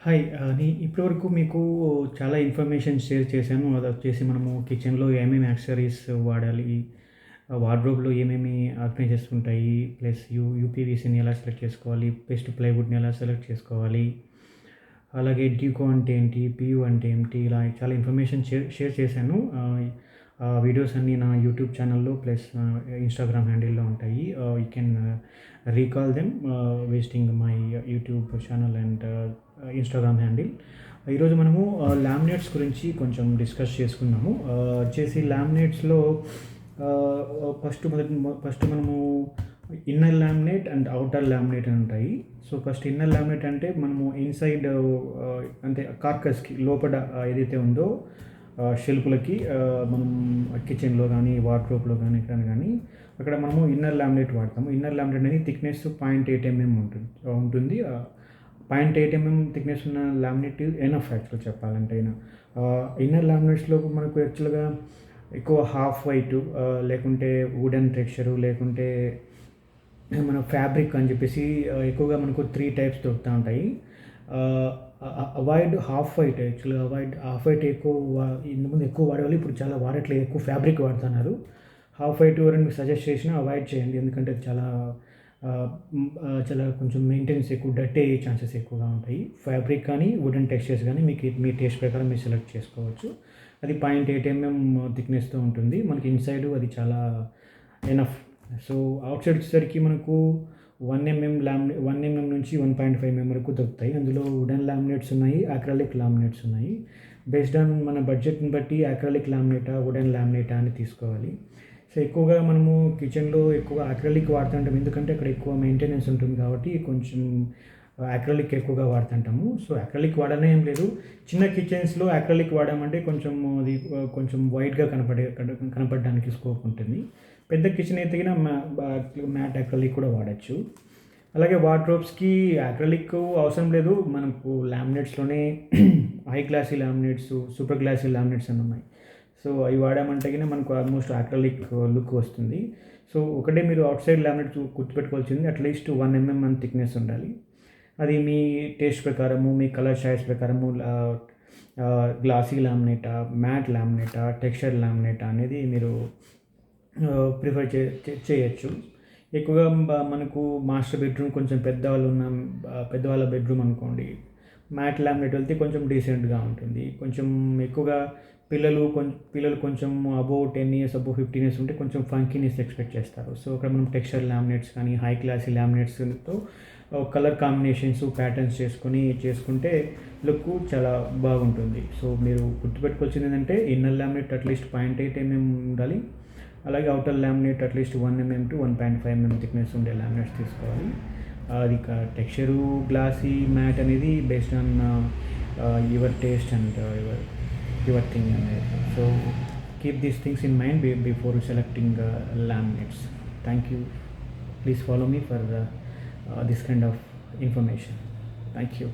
Hi. ఇప్పటివరకు మీకు చాలా ఇన్ఫర్మేషన్ షేర్ చేశాను. అదొచ్చేసి మనము కిచెన్‌లో ఏమేమి యాక్సెసరీస్ వాడాలి, వార్డ్‌రోబ్‌లో ఏమేమి ఆర్గనైజర్స్ ఉంటాయి, ప్లస్ యూపీవీసీని ఎలా సెలెక్ట్ చేసుకోవాలి, బెస్ట్ ప్లైవుడ్‌ని ఎలా సెలెక్ట్ చేసుకోవాలి, అలాగే డ్యూకో అంటే ఏంటి, పీయూ అంటే ఏంటి, ఇలా చాలా ఇన్ఫర్మేషన్ షేర్ చేశాను. ఆ వీడియోస్ అన్నీ నా యూట్యూబ్ ఛానల్‌లో ప్లస్ ఇన్‌స్టాగ్రామ్ హ్యాండిల్‌లో ఉంటాయి. You can recall them visiting my YouTube channel and Instagram handle. ఈరోజు మనము లామినేట్స్ గురించి కొంచెం డిస్కస్ చేసుకుందాము. వచ్చేసి లామినేట్స్‌లో ఫస్ట్ మనము inner laminate and outer laminate అని ఉంటాయి. సో ఫస్ట్ ఇన్నర్ లామినేట్ అంటే మనము ఇన్సైడ్ అంటే కార్కస్‌కి లోపల ఏదైతే ఉందో షెల్ఫ్‌లకి మనం కిచెన్‌లో కానీ, వార్డ్‌రోబ్‌లో కానీ ఎక్కడైనా కానీ అక్కడ మనము ఇన్నర్ లామినేట్ వాడతాము. ఇన్నర్ లామినేట్ అనేది థిక్‌నెస్ 0.8 ఉంటుంది. 0.8 థిక్‌నెస్ ఉన్న లామినేట్ ఎనఫ్ యాక్చువల్‌గా చెప్పాలంటే. ఇన్నర్ లామినేట్స్‌లో మనకు యాక్చువల్‌గా ఎక్కువ హాఫ్ వైట్ లేకుంటే వుడెన్ టెక్స్చరు లేకుంటే మన ఫ్యాబ్రిక్ అని చెప్పేసి ఎక్కువగా మనకు 3 టైప్స్ దొరుకుతూ ఉంటాయి. Avoid half white. యాక్చువల్‌గా హాఫ్ వైట్ ఇంతకుముందు ఎక్కువ వాడేవాళ్ళు, ఇప్పుడు చాలా వాడట్లేదు, ఎక్కువ ఫ్యాబ్రిక్ వాడుతున్నారు. హాఫ్ వైట్ ఎవరైనా మీకు సజెస్ట్ చేసినా అవాయిడ్ చేయండి. ఎందుకంటే చాలా కొంచెం మెయింటెనెన్స్ ఎక్కువ, డర్టీ అయ్యే ఛాన్సెస్ ఎక్కువగా ఉంటాయి. ఫ్యాబ్రిక్ కానీ వుడెన్ టెక్స్చర్స్ కానీ మీకు మీ టేస్ట్ ప్రకారం మీరు సెలెక్ట్ చేసుకోవచ్చు. అది 0.8 థిక్‌నెస్‌తో ఉంటుంది. మనకి ఇన్సైడ్ అది చాలా ఎనఫ్. సో అవుట్‌సైడ్ వచ్చేసరికి మనకు 1 నుంచి 1.5 వరకు దొరుకుతాయి. అందులో వుడెన్ లామినేట్స్ ఉన్నాయి, అక్రిలిక్ లామినేట్స్ ఉన్నాయి. బేస్డ్ ఆన్ మన బడ్జెట్‌ని బట్టి అక్రిలిక్ లామినేటా, వుడెన్ లామినేటా అని తీసుకోవాలి. సో ఎక్కువగా మనము కిచెన్‌లో ఎక్కువ అక్రిలిక్ వాడుతుంటాం. ఎందుకంటే అక్కడ ఎక్కువ మెయింటెనెన్స్ ఉంటుంది కాబట్టి కొంచెం అక్రిలిక్ ఎక్కువగా వాడుతుంటాము. సో అక్రిలిక్ వాడనే ఏం లేదు. చిన్న కిచెన్స్‌లో అక్రిలిక్ వాడామంటే కొంచెం అది కొంచెం వైట్‌గా కనపడడానికి స్కోప్ ఉంటుంది. పెద్ద కిచెన్ అయితే గిన మ్యాట్ అక్రిలిక్ కూడా వాడచ్చు. అలాగే వార్డ్‌రోబ్స్‌కి అక్రిలిక్ అవసరం లేదు. మనకు లామినేట్స్‌లోనే high glossy laminates, super glossy laminates అని ఉన్నాయి. సో అవి వాడామంటే గిన మనకు ఆల్మోస్ట్ అక్రిలిక్ లుక్ వస్తుంది. సో ఒకటే మీరు అవుట్‌సైడ్ లామినేట్ గుర్తుపెట్టుకోవాల్సింది అట్‌లీస్ట్ 1 అని థిక్‌నెస్ ఉండాలి. అది మీ టేస్ట్ ప్రకారము, మీ కలర్ చాయిస్ ప్రకారము గ్లాసీ లామినేటా, మ్యాట్ లామినేటా, టెక్స్చర్ లామినేటా అనేది మీరు ప్రిఫర్ చేయొచ్చు. ఎక్కువగా మనకు మాస్టర్ బెడ్రూమ్ కొంచెం పెద్దవాళ్ళ బెడ్రూమ్ అనుకోండి, మ్యాట్ లామినేట్ వెళ్తే కొంచెం డీసెంట్‌గా ఉంటుంది. కొంచెం ఎక్కువగా పిల్లలు కొంచెం అబోవ్ 10 ఇయర్స్, అబోవ్ 15 ఇయర్స్ ఉంటే కొంచెం ఫంకీనెస్ ఎక్స్‌పెక్ట్ చేస్తారు. సో అక్కడ మనం టెక్స్చర్ లామినేట్స్ కానీ, హై క్లాసీ లామినేట్స్‌తో కలర్ కాంబినేషన్స్, ప్యాటర్న్స్ చేసుకుంటే లుక్ చాలా బాగుంటుంది. సో మీరు గుర్తుపెట్టుకోవాల్సింది ఏంటంటే ఇన్నర్ లామినేట్ అట్‌లీస్ట్ 0.8 ఉండాలి. అలాగే outer laminate at least 1 to 1.5 thickness ఉండే లామినేట్స్ తీసుకోవాలి. అది టెక్స్చరు, గ్లాసీ, మ్యాట్ అనేది based on your taste and your thing అనేది. So keep these things in mind before selecting laminates. Thank you. Please follow me for this kind of information. Thank you.